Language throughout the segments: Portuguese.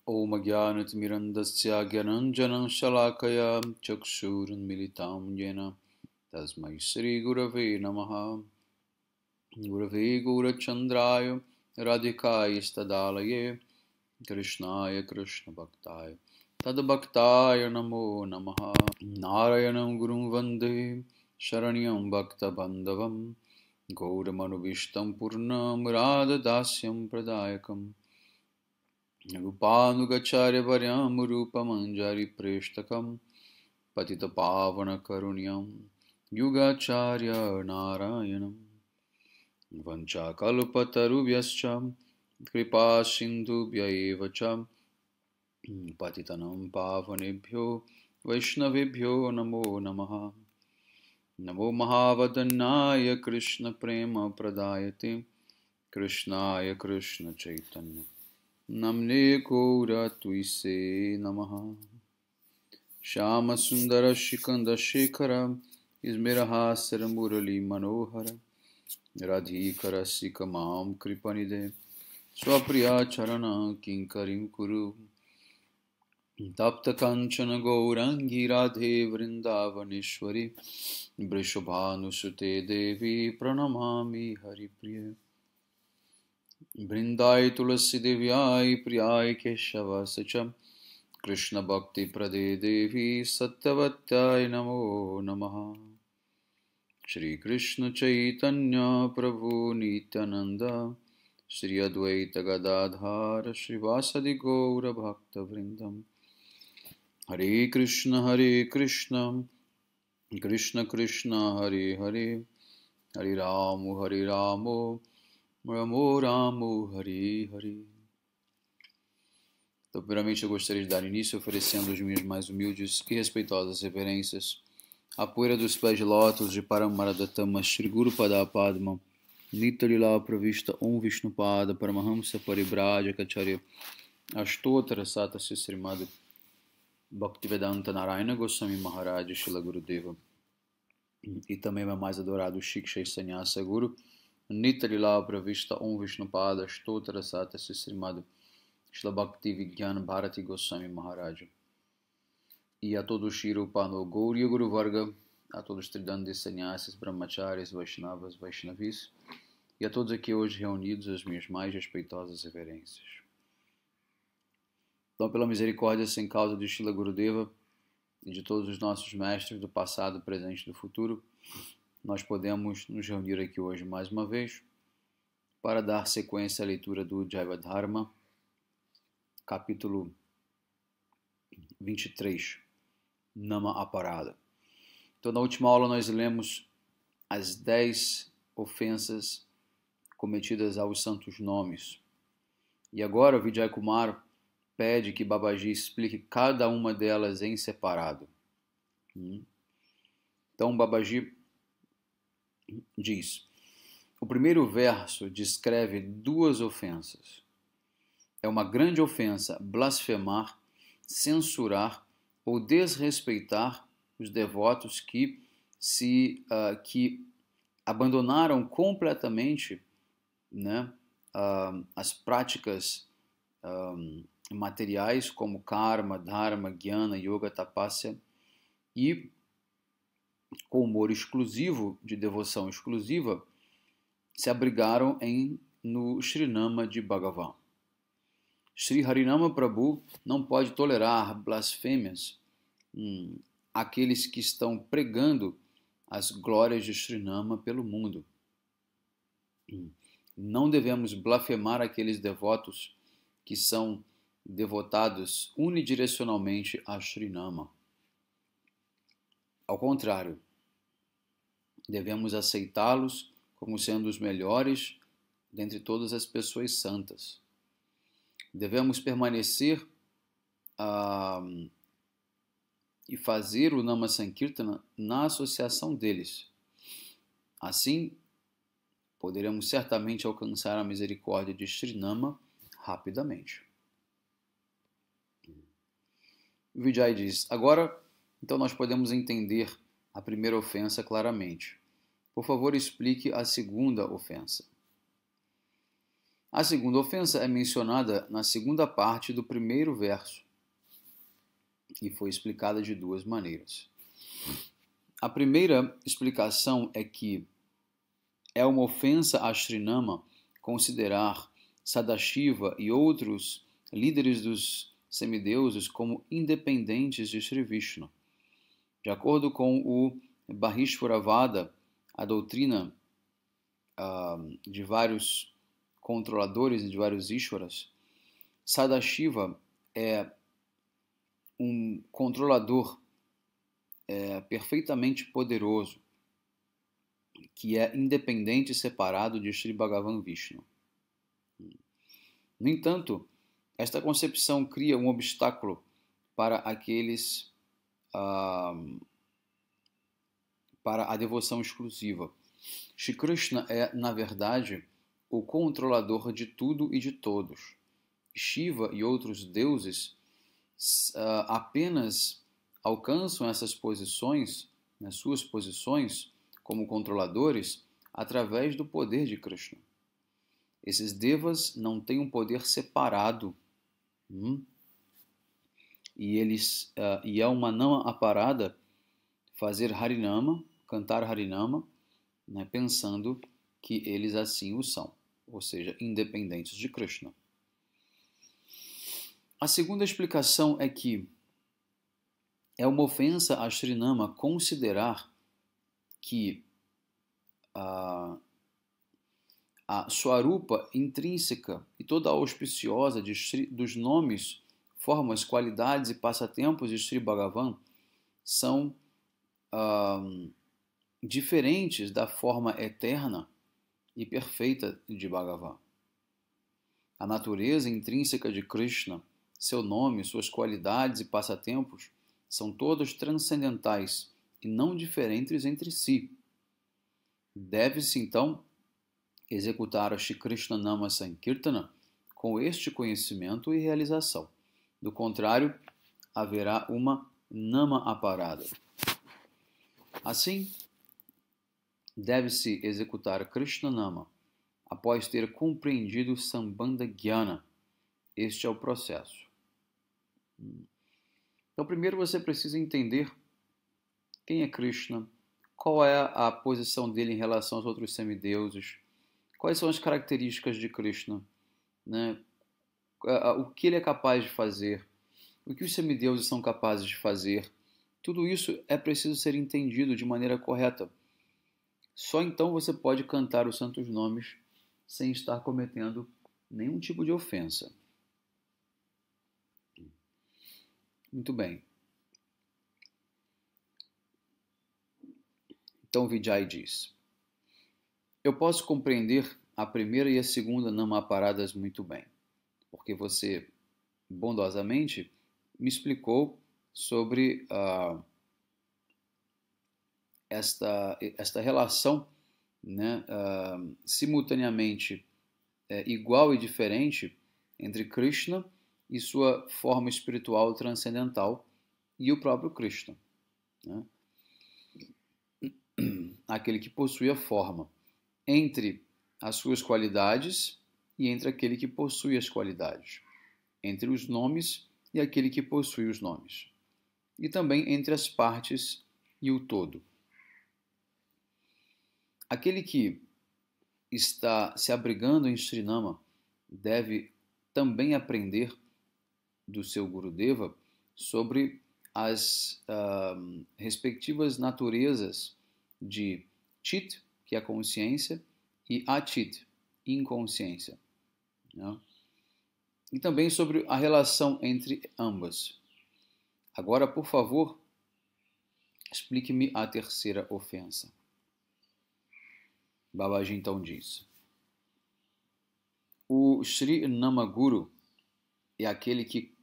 Om Jnanatimirandasya Gyananjanam Shalakaya Chakshurunmilitam Yena Tasmai Shri Gurave Namaha. Gurave Gurachandraya Radhikaya Stadalaye Krishnaya Krishna Bhaktaya Tadbhaktaya Namo Namaha. Narayanam Gurum Vande Sharanyam Bhakta Bandhavam Gaudamanubhishtam Purnam Radha Dasyam Pradayakam Rupanugacharya Varyam Rupamanjari Preshtakam Patita Pavana Karunyam Yugacharya Narayanam Vanchakalpatarubhyascha Kripa Sindhubhya Evacha Patitanam Pavanebhyo Vaishnavebhyo Namo Namaha. Namo Mahavadanyaya Krishna Prema Pradayate Krishnaya Krishna Chaitanya Namne Gaura Tuise Namaha. Shama Sundara Shikanda Shekara Ismerahasara Murali Manohara Radhikara Sikamam Kripanide Swapriya Charana Kinkarim Kuru Tapta Kanchana Gaurangi Radhe Vrindavaneshwari Vrishabhanusute Devi Pranamami Haripriya Vrindai Tulasi Devyai Priyai Keshava Sacham Krishna Bhakti Prade Devi Sattvatyai Namo Namaha. Shri Krishna Chaitanya Prabhu Nityananda Shri Advaita Gadadhara Shri Vasadi Gaura Bhakta Vrindam Hare Krishna Krishna Krishna Hare Hare Hare Ramu Ramo Ramo Hare Hare. Então, primeiramente, eu gostaria de dar início oferecendo as minhas mais humildes e respeitosas reverências à poeira dos pés de lótus de Paramaradattama Shri Guru Pada Padma Nitalila Pravista Om Vishnupada Paramahamsa Paribrajacharya Ashtottara Sata Srimad Bhaktivedanta Narayana Goswami Maharaj Shila Gurudeva e também meu mais adorado Shiksha Sanyasa Guru Nitalila Pravista Om Vishnupada Ashtottara Sata Srimad Shila Bhakti Vigyan Bharati Goswami Maharaj. E a todos Shri Pano Gauriya Guru Varga, a todos os Tridandis Sannyasis, Brahmacharis, Vaishnavas, Vaishnavis, e a todos aqui hoje reunidos as minhas mais respeitosas reverências. Então, pela misericórdia sem causa de Shila Gurudeva e de todos os nossos mestres do passado, presente e do futuro, nós podemos nos reunir aqui hoje mais uma vez para dar sequência à leitura do Jaiva Dharma, capítulo 23, Nama Aparada. Então, na última aula nós lemos as 10 ofensas cometidas aos santos nomes. E agora o Vijay Kumar pede que Babaji explique cada uma delas em separado. Então, Babaji diz: o primeiro verso descreve 2 ofensas. É uma grande ofensa blasfemar, censurar ou desrespeitar os devotos que abandonaram completamente, né, as práticas materiais como karma, dharma, jnana, yoga, tapasya e com humor exclusivo, de devoção exclusiva, se abrigaram no Shrinama de Bhagavan. Shri Harinama Prabhu não pode tolerar blasfêmias àqueles que estão pregando as glórias de Shrinama pelo mundo. Não devemos blasfemar aqueles devotos que são devotados unidirecionalmente a Shrinama. Ao contrário, devemos aceitá-los como sendo os melhores dentre todas as pessoas santas. Devemos permanecer e fazer o Nama Sankirtana na associação deles. Assim, poderemos certamente alcançar a misericórdia de Shrinama rapidamente. Vijay diz: agora, então nós podemos entender a primeira ofensa claramente. Por favor, explique a segunda ofensa. A segunda ofensa é mencionada na segunda parte do primeiro verso e foi explicada de duas maneiras. A primeira explicação é que é uma ofensa a Srinama considerar Sadashiva e outros líderes dos semideuses como independentes de Sri Vishnu. De acordo com o Bahishvaravada, a doutrina de vários controladores e de vários Ishwaras, Sadashiva é um controlador perfeitamente poderoso, que é independente e separado de Sri Bhagavan Vishnu. No entanto, esta concepção cria um obstáculo para aqueles para a devoção exclusiva. Shri Krishna é, na verdade, o controlador de tudo e de todos. Shiva e outros deuses apenas alcançam essas posições, nas suas posições como controladores, através do poder de Krishna. Esses devas não têm um poder separado. E é uma nama aparada fazer Harinama, cantar Harinama, né, pensando que eles assim o são, ou seja, independentes de Krishna. A segunda explicação é que é uma ofensa a Srinama considerar que a Swarupa intrínseca e toda a auspiciosa dos nomes, formas, qualidades e passatempos de Sri Bhagavan são diferentes da forma eterna e perfeita de Bhagavan. A natureza intrínseca de Krishna, seu nome, suas qualidades e passatempos são todos transcendentais e não diferentes entre si. Deve-se, então, executar a Shri Krishna Nama Sankirtana com este conhecimento e realização. Do contrário, haverá uma Nama aparada. Assim, deve-se executar Krishna Nama após ter compreendido Sambandha Jnana. Este é o processo. Então, primeiro você precisa entender quem é Krishna, qual é a posição dele em relação aos outros semideuses, quais são as características de Krishna, né? O que ele é capaz de fazer, o que os semideuses são capazes de fazer. Tudo isso é preciso ser entendido de maneira correta. Só então você pode cantar os santos nomes sem estar cometendo nenhum tipo de ofensa. Muito bem. Então Vijay diz: eu posso compreender a primeira e a segunda Namaparadas muito bem, porque você bondosamente me explicou sobre esta relação, né, simultaneamente igual e diferente entre Krishna e sua forma espiritual transcendental e o próprio Krishna, né? Aquele que possui a forma, entre as suas qualidades e entre aquele que possui as qualidades, entre os nomes e aquele que possui os nomes, e também entre as partes e o todo. Aquele que está se abrigando em Srinama deve também aprender do seu Gurudeva sobre as respectivas naturezas de Chit, que é a consciência, e Achit, inconsciência, né? E também sobre a relação entre ambas. Agora, por favor, explique-me a terceira ofensa. Babaji então diz: o Sri Namaguru é aquele que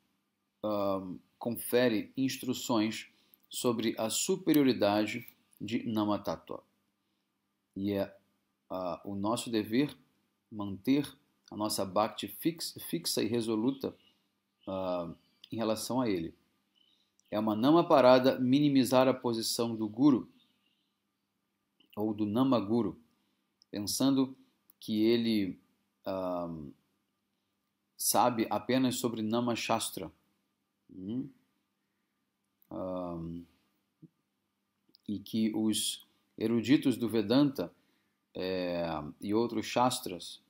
confere instruções sobre a superioridade de Namatattva. E é o nosso dever manter a nossa bhakti fixa e resoluta em relação a ele. É uma Namaparada minimizar a posição do Guru ou do Namaguru, pensando que ele sabe apenas sobre Nama Shastra. E que os eruditos do Vedanta e outros Shastras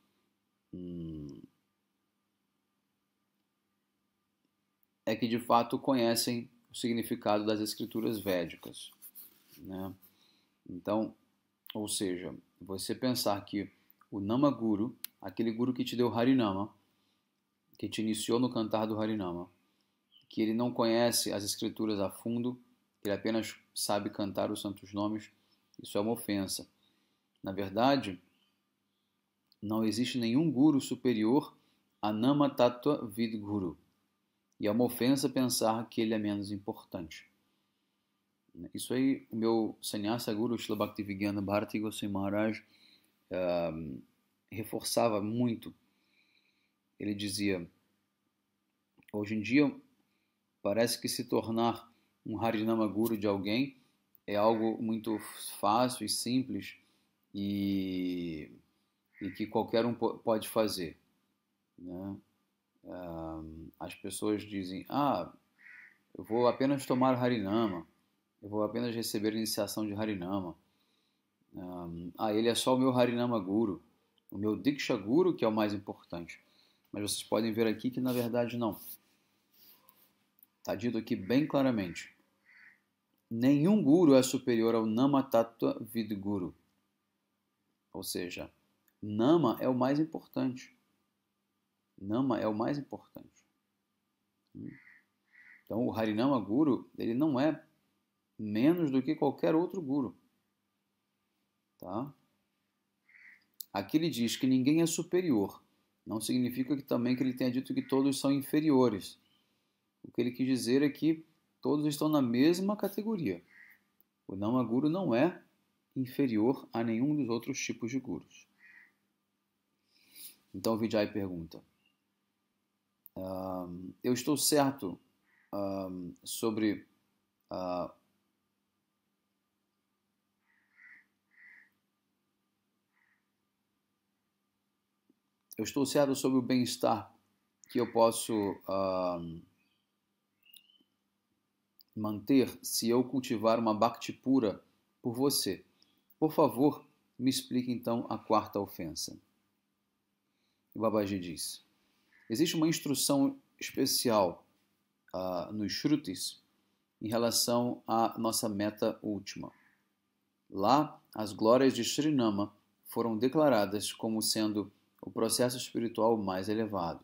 é que de fato conhecem o significado das escrituras védicas, né? Então, ou seja, você pensar que o Nama Guru, aquele guru que te deu Harinama, que te iniciou no cantar do Harinama, que ele não conhece as escrituras a fundo, ele apenas sabe cantar os santos nomes, isso é uma ofensa. Na verdade, não existe nenhum guru superior a Nama Tattva Vid Guru. E é uma ofensa pensar que ele é menos importante. Isso aí, o meu Sannyasa Guru, Srila Bhaktivedanta Bharati Goswami Maharaj, reforçava muito. Ele dizia, hoje em dia, parece que se tornar um Harinama Guru de alguém é algo muito fácil e simples e que qualquer um pode fazer, né? As pessoas dizem, eu vou apenas tomar Harinama, eu vou apenas receber a iniciação de Harinama, ele é só o meu Harinama Guru, o meu Diksha Guru que é o mais importante. Mas vocês podem ver aqui que na verdade não. Está dito aqui bem claramente. Nenhum Guru é superior ao Nama Tattva Vid Guru. Ou seja, Nama é o mais importante. Nama é o mais importante. Então, o Harinama Guru, ele não é menos do que qualquer outro Guru. Tá? Aqui ele diz que ninguém é superior. Não significa que também que ele tenha dito que todos são inferiores. O que ele quis dizer é que todos estão na mesma categoria. O Nama Guru não é inferior a nenhum dos outros tipos de gurus. Então o Vijay pergunta, eu estou certo sobre o bem-estar que eu posso manter se eu cultivar uma bhakti pura por você. Por favor, me explique então a quarta ofensa. O Babaji diz, existe uma instrução especial nos Shrutis em relação à nossa meta última. Lá, as glórias de Srinama foram declaradas como sendo o processo espiritual mais elevado.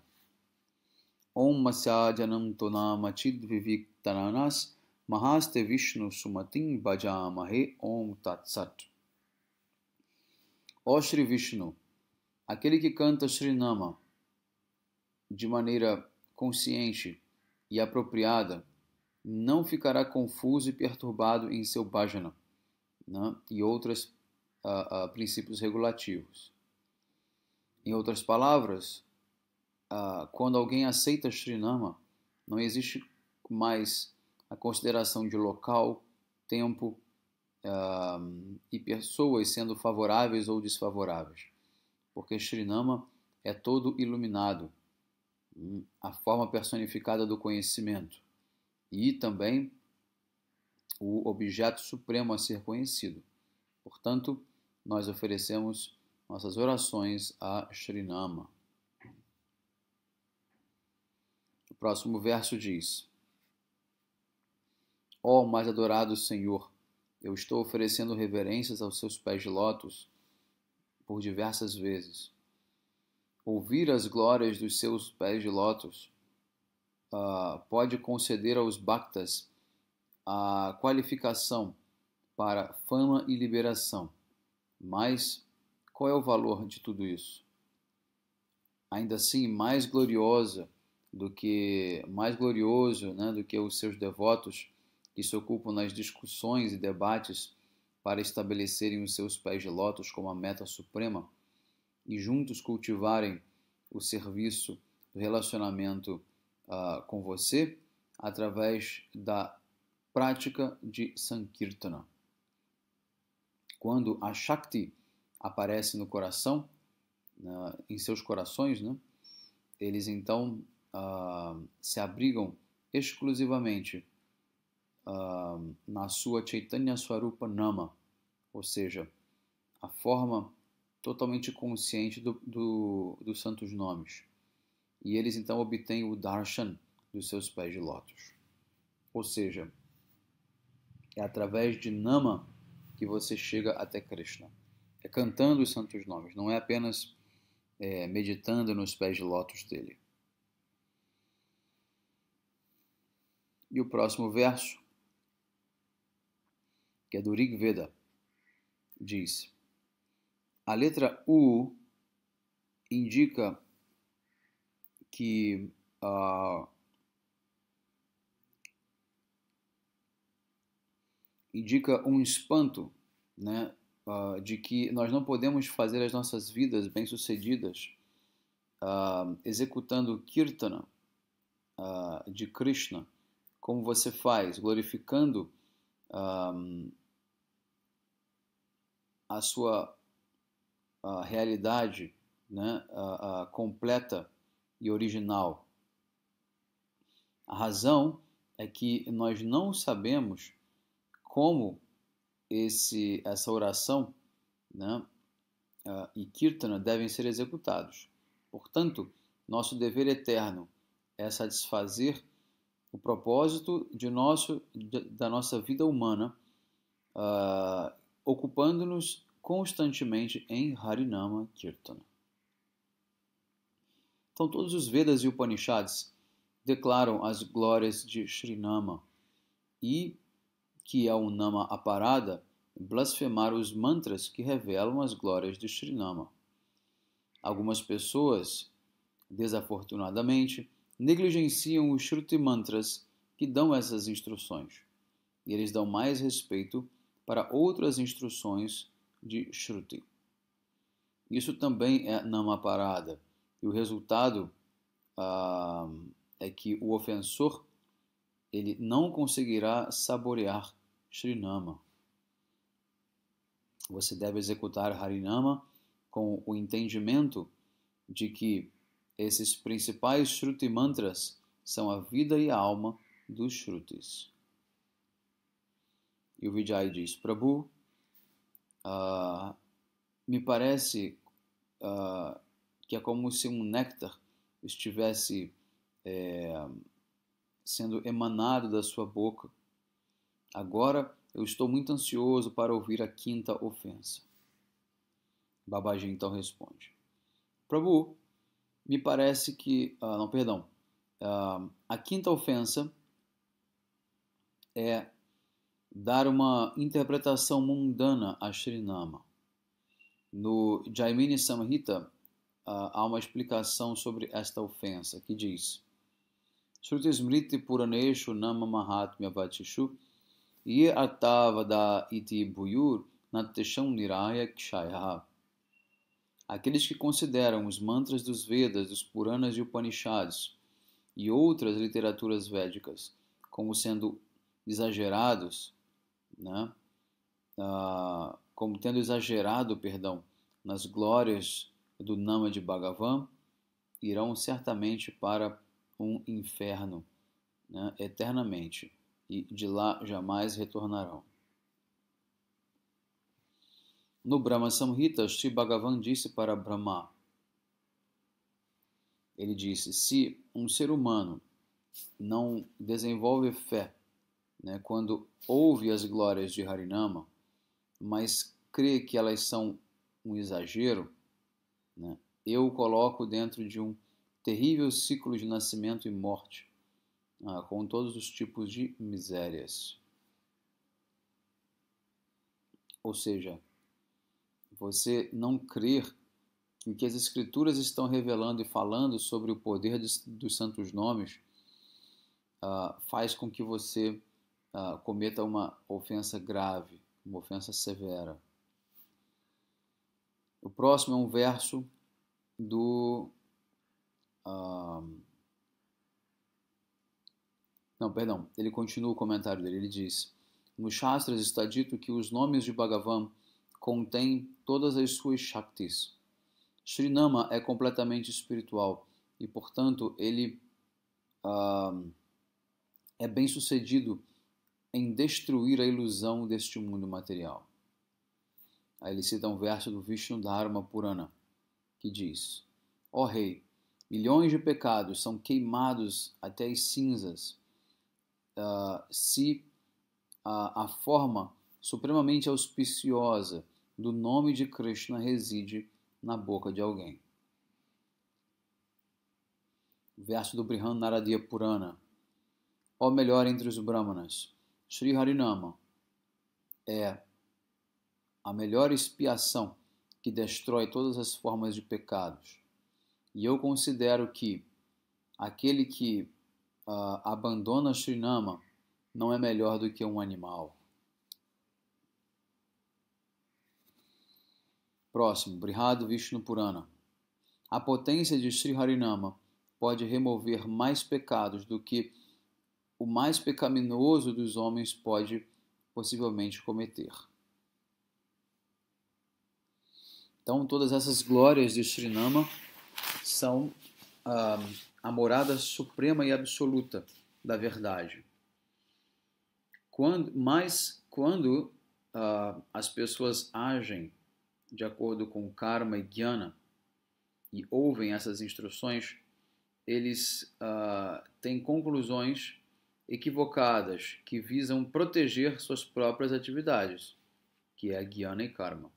Om Masyajanam Tonama Chidviviktaranas Mahaste Vishnu Sumatim Bhajamahe Om Tat Sat. Ó Shri Vishnu, aquele que canta Srinama de maneira consciente e apropriada não ficará confuso e perturbado em seu bhajana, né, e outros princípios regulativos. Em outras palavras, quando alguém aceita Srinama, não existe mais a consideração de local, tempo e pessoas sendo favoráveis ou desfavoráveis, porque Srinama é todo iluminado, a forma personificada do conhecimento e também o objeto supremo a ser conhecido. Portanto, nós oferecemos nossas orações a Srinama. O próximo verso diz, ó mais adorado Senhor, eu estou oferecendo reverências aos seus pés de lótus por diversas vezes. Ouvir as glórias dos seus pés de lótus pode conceder aos bhaktas a qualificação para fama e liberação. Mas qual é o valor de tudo isso? Ainda assim, mais glorioso, né, do que os seus devotos que se ocupam nas discussões e debates para estabelecerem os seus pés de lótus como a meta suprema e juntos cultivarem o serviço do relacionamento com você através da prática de Sankirtana. Quando a Shakti aparece no coração, em seus corações, né, eles então se abrigam exclusivamente na sua Chaitanya Swarupa Nama, ou seja, a forma totalmente consciente dos santos nomes. E eles então obtêm o darshan dos seus pés de lótus. Ou seja, é através de Nama que você chega até Krishna. É cantando os santos nomes, não é apenas meditando nos pés de lótus dele. E o próximo verso, que é do Rig Veda, diz: a letra U indica que indica um espanto, né, de que nós não podemos fazer as nossas vidas bem-sucedidas executando Kirtana de Krishna, como você faz, glorificando a sua realidade, né, completa e original. A razão é que nós não sabemos como essa oração, né, e Kirtana devem ser executados. Portanto, nosso dever eterno é satisfazer o propósito da nossa vida humana, ocupando-nos constantemente em Harinama Kirtana. Então, todos os Vedas e Upanishads declaram as glórias de Srinama e que é um Nama Aparada, blasfemar os mantras que revelam as glórias de Srinama. Algumas pessoas, desafortunadamente, negligenciam os Shruti Mantras que dão essas instruções, e eles dão mais respeito para outras instruções de Shruti. Isso também é Nama Aparada, e o resultado é que o ofensor ele não conseguirá saborear Srinama. Você deve executar Harinama com o entendimento de que esses principais Shruti Mantras são a vida e a alma dos Shrutis. E o Vijay diz: Prabhu, me parece que é como se um néctar estivesse sendo emanado da sua boca. Agora eu estou muito ansioso para ouvir a quinta ofensa. Babaji então responde: Prabhu, me parece que... a quinta ofensa é dar uma interpretação mundana a Srinama. No Jaimini Samhita há uma explicação sobre esta ofensa, que diz: Shruti Smriti Puraneshu Nama Mahatmya Vachishu Ye Artavada Iti Bhuyur Natesham Niraya Kshaya. Aqueles que consideram os mantras dos Vedas, dos Puranas e Upanishads e outras literaturas védicas como sendo exagerados, né? Como tendo exagerado, nas glórias do Nama de Bhagavan, irão certamente para um inferno, né, eternamente, e de lá jamais retornarão. No Brahma Samhita, Sri Bhagavan disse para Brahma, ele disse: se um ser humano não desenvolve fé, né, quando ouve as glórias de Harinama, mas crê que elas são um exagero, né, eu o coloco dentro de um terrível ciclo de nascimento e morte, com todos os tipos de misérias. Ou seja, você não crer que o que as Escrituras estão revelando e falando sobre o poder dos santos nomes faz com que você cometa uma ofensa grave, uma ofensa severa. O próximo é um verso do... ele continua o comentário dele, ele diz: nos Shastras está dito que os nomes de Bhagavan contêm todas as suas Shaktis. Srinama é completamente espiritual e, portanto, ele é bem sucedido em destruir a ilusão deste mundo material. Aí ele cita um verso do Vishnu Dharma Purana, que diz: Ó rei, milhões de pecados são queimados até as cinzas se a forma supremamente auspiciosa do nome de Krishna reside na boca de alguém. Verso do Brihan Naradiya Purana: Ó melhor entre os Brahmanas, Sri Harinama é a melhor expiação que destrói todas as formas de pecados. E eu considero que aquele que abandona Srinama não é melhor do que um animal. Próximo, Brihad Vishnu Purana. A potência de Sri Harinama pode remover mais pecados do que o mais pecaminoso dos homens pode possivelmente cometer. Então, todas essas glórias de Srinama são a morada suprema e absoluta da verdade. Quando as pessoas agem de acordo com karma e jnana e ouvem essas instruções, eles têm conclusões equivocadas que visam proteger suas próprias atividades, que é jnana e karma.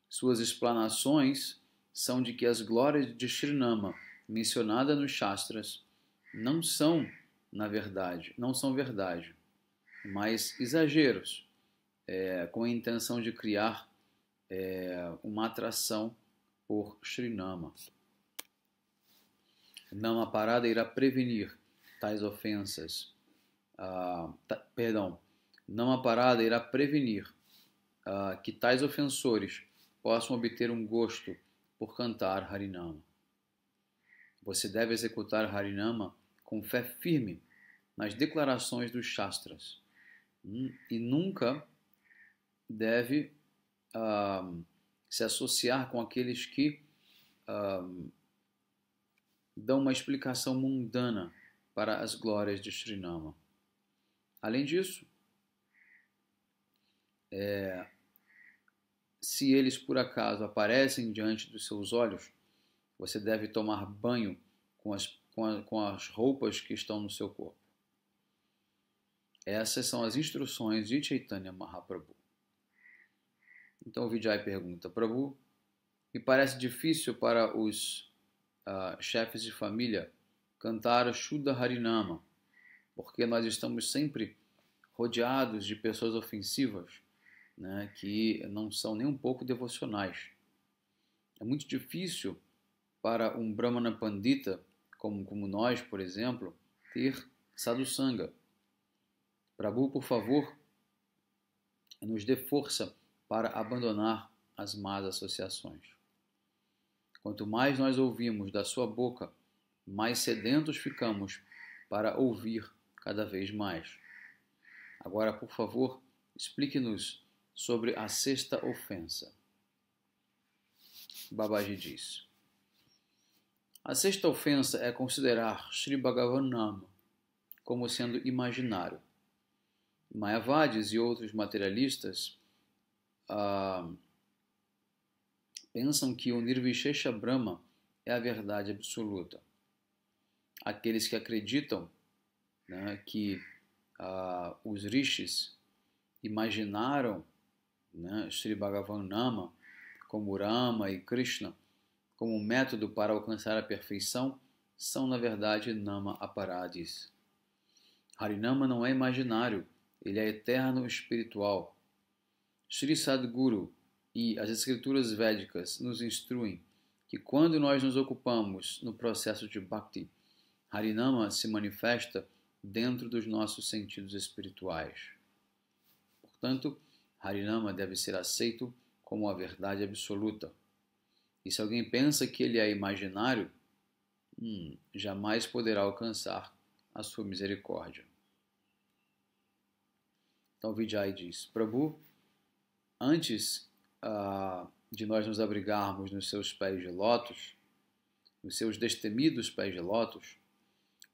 Suas explanações são de que as glórias de Srinama mencionadas nos Shastras não são verdade, mas exageros, com a intenção de criar uma atração por Srinama. Namaparada irá prevenir tais ofensas. Namaparada irá prevenir que tais ofensores possam obter um gosto por cantar Harinama. Você deve executar Harinama com fé firme nas declarações dos Shastras e nunca deve se associar com aqueles que dão uma explicação mundana para as glórias de Srinama. Além disso, se eles por acaso aparecem diante dos seus olhos, você deve tomar banho com as roupas que estão no seu corpo. Essas são as instruções de Chaitanya Mahaprabhu. Então o Vijay pergunta: Prabhu, me parece difícil para os chefes de família cantar Shuddha Harinama, porque nós estamos sempre rodeados de pessoas ofensivas, né, que não são nem um pouco devocionais. É muito difícil para um Brahmana Pandita, como nós, por exemplo, ter sadhusanga. Prabhu, por favor, nos dê força para abandonar as más associações. Quanto mais nós ouvimos da sua boca, mais sedentos ficamos para ouvir cada vez mais. Agora, por favor, explique-nos sobre a sexta ofensa. Babaji diz: a sexta ofensa é considerar Sri Bhagavan Nama como sendo imaginário. Mayavadis e outros materialistas pensam que o Nirvishesha Brahma é a verdade absoluta. Aqueles que acreditam, né, que os rishis imaginaram, né, Sri Bhagavan Nama como Rama e Krishna como um método para alcançar a perfeição, são na verdade Nama Aparadis. Harinama não é imaginário, ele é eterno espiritual. Sri Sadguru e as escrituras védicas nos instruem que quando nós nos ocupamos no processo de Bhakti, Harinama se manifesta dentro dos nossos sentidos espirituais. Portanto, Harinama deve ser aceito como a verdade absoluta. E se alguém pensa que ele é imaginário, jamais poderá alcançar a sua misericórdia. Então Vijay diz: Prabhu, antes de nós nos abrigarmos nos seus pés de lótus, nos seus destemidos pés de lótus,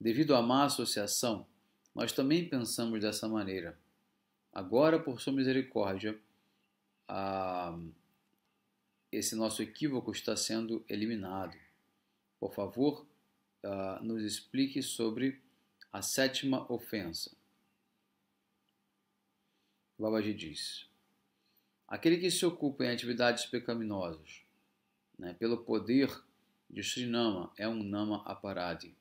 devido à má associação, nós também pensamos dessa maneira. Agora, por sua misericórdia, esse nosso equívoco está sendo eliminado. Por favor, nos explique sobre a sétima ofensa. Babaji diz: aquele que se ocupa em atividades pecaminosas, né, pelo poder de Srinama, é um Nama Aparadi.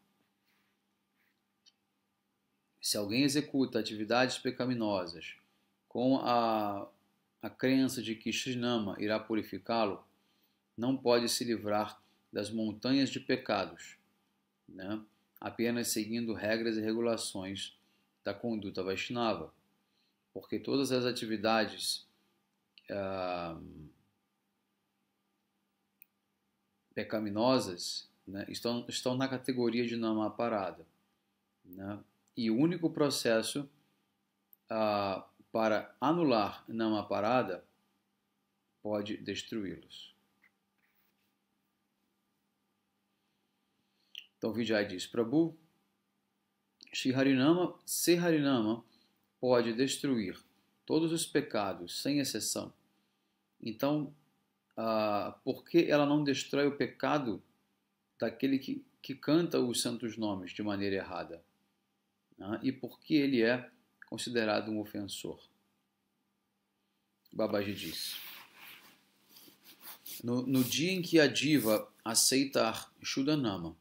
Se alguém executa atividades pecaminosas com a crença de que Srinama irá purificá-lo, não pode se livrar das montanhas de pecados, né, apenas seguindo regras e regulações da conduta Vaishnava, porque todas as atividades pecaminosas, né, estão na categoria de Nama Aparada, né, e o único processo para anular Nama Aparada pode destruí-los. Então Vijay diz: Prabhu, Shri Harinama, se Harinama pode destruir todos os pecados, sem exceção. Então, por que ela não destrói o pecado daquele que canta os santos nomes de maneira errada? E por que ele é considerado um ofensor? Babaji diz: no dia em que a diva aceitar Shuddhanama,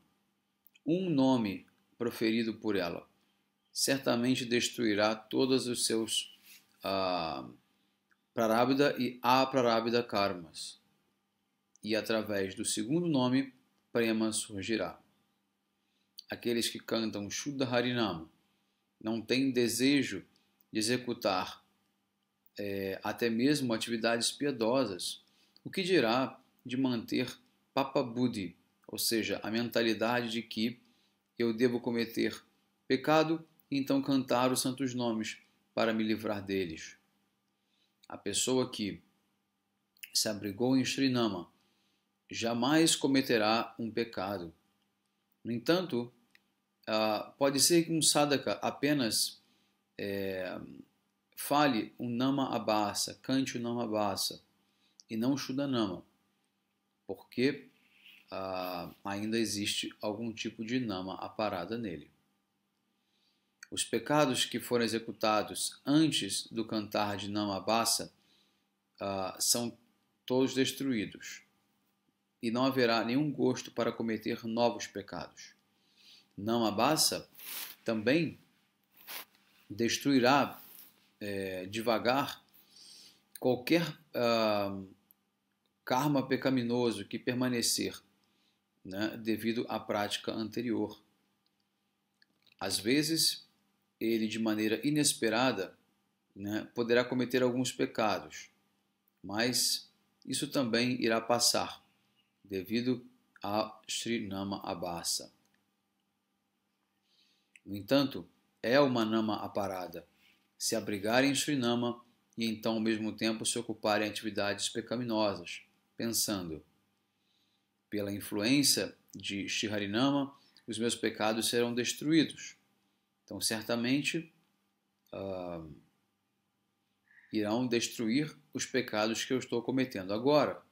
um nome proferido por ela certamente destruirá todos os seus prarabdha e aprarabdha karmas, e através do segundo nome, prema surgirá. Aqueles que cantam Shuddha Harinama não têm desejo de executar até mesmo atividades piedosas, o que dirá de manter Papa Buddhi, ou seja, a mentalidade de que eu devo cometer pecado e então cantar os santos nomes para me livrar deles. A pessoa que se abrigou em Srinama jamais cometerá um pecado. No entanto, pode ser que um sadhaka apenas fale um Nama Abhasa, cante o Nama Abhasa, e não Shuddhanama, porque ainda existe algum tipo de Nama Aparada nele. Os pecados que foram executados antes do cantar de Nama Abhasa são todos destruídos, e não haverá nenhum gosto para cometer novos pecados. Nama Abhasa também destruirá devagar qualquer karma pecaminoso que permanecer, né, devido à prática anterior. Às vezes, ele de maneira inesperada, né, poderá cometer alguns pecados, mas isso também irá passar, devido a Sri Nama Abhasa. No entanto, é uma Nama Aparada se abrigarem em Sri Nama e então ao mesmo tempo se ocuparem em atividades pecaminosas, pensando: pela influência de Shri Harinama, os meus pecados serão destruídos. Então, certamente, irão destruir os pecados que eu estou cometendo agora.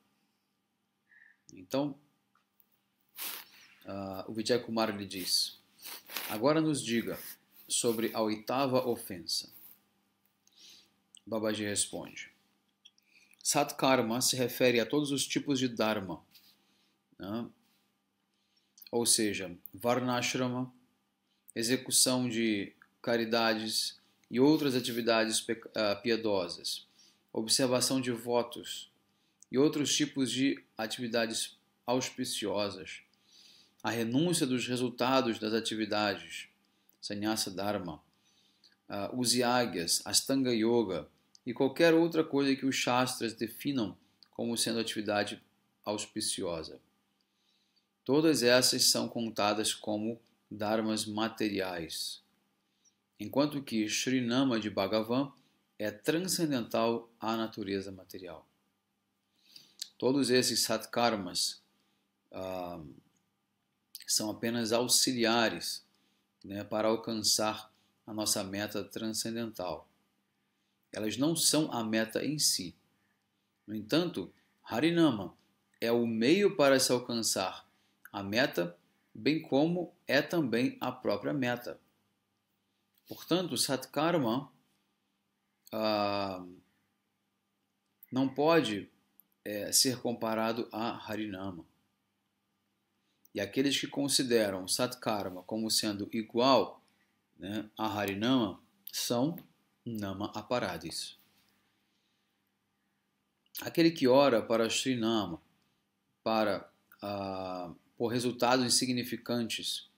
Então, o Vijay Kumar lhe diz: agora nos diga sobre a oitava ofensa. Babaji responde: Satkarma se refere a todos os tipos de dharma, né? Ou seja, varnashrama, execução de caridades e outras atividades piedosas, observação de votos e outros tipos de atividades auspiciosas, a renúncia dos resultados das atividades, sannyasa dharma, os yagyas, astanga yoga e qualquer outra coisa que os shastras definam como sendo atividade auspiciosa. Todas essas são contadas como dharmas materiais, enquanto que Srinama de Bhagavan é transcendental à natureza material. Todos esses satkarmas são apenas auxiliares, né, para alcançar a nossa meta transcendental. Elas não são a meta em si. No entanto, Harinama é o meio para se alcançar a meta, bem como é também a própria meta. Portanto, Satkarma não pode ser comparado a Harinama. E aqueles que consideram Satkarma como sendo igual, né, a Harinama são Nama Aparadis. Aquele que ora para Srinama, por resultados insignificantes,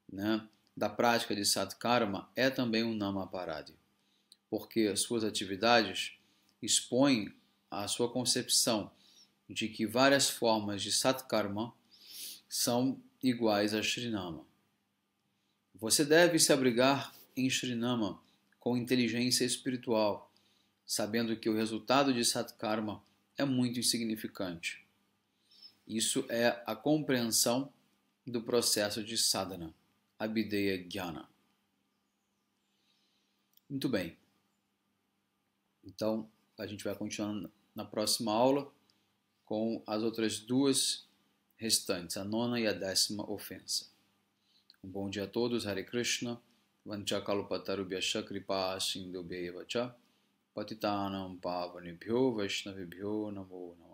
né, da prática de Satkarma, é também um Nama Aparadi, porque suas atividades expõem a sua concepção de que várias formas de Satkarma são iguais a Srinama. Você deve se abrigar em Srinama com inteligência espiritual, sabendo que o resultado de Satkarma é muito insignificante. Isso é a compreensão do processo de sadhana, Abhideya Jnana. Muito bem. Então, a gente vai continuar na próxima aula com as outras duas restantes, a 9ª e a 10ª ofensa. Um bom dia a todos. Hare Krishna. Vanchakalpatarubhyascha kripa sindhubhyeva cha patitanam pavanebhyo vaishnavibhyo namo namo.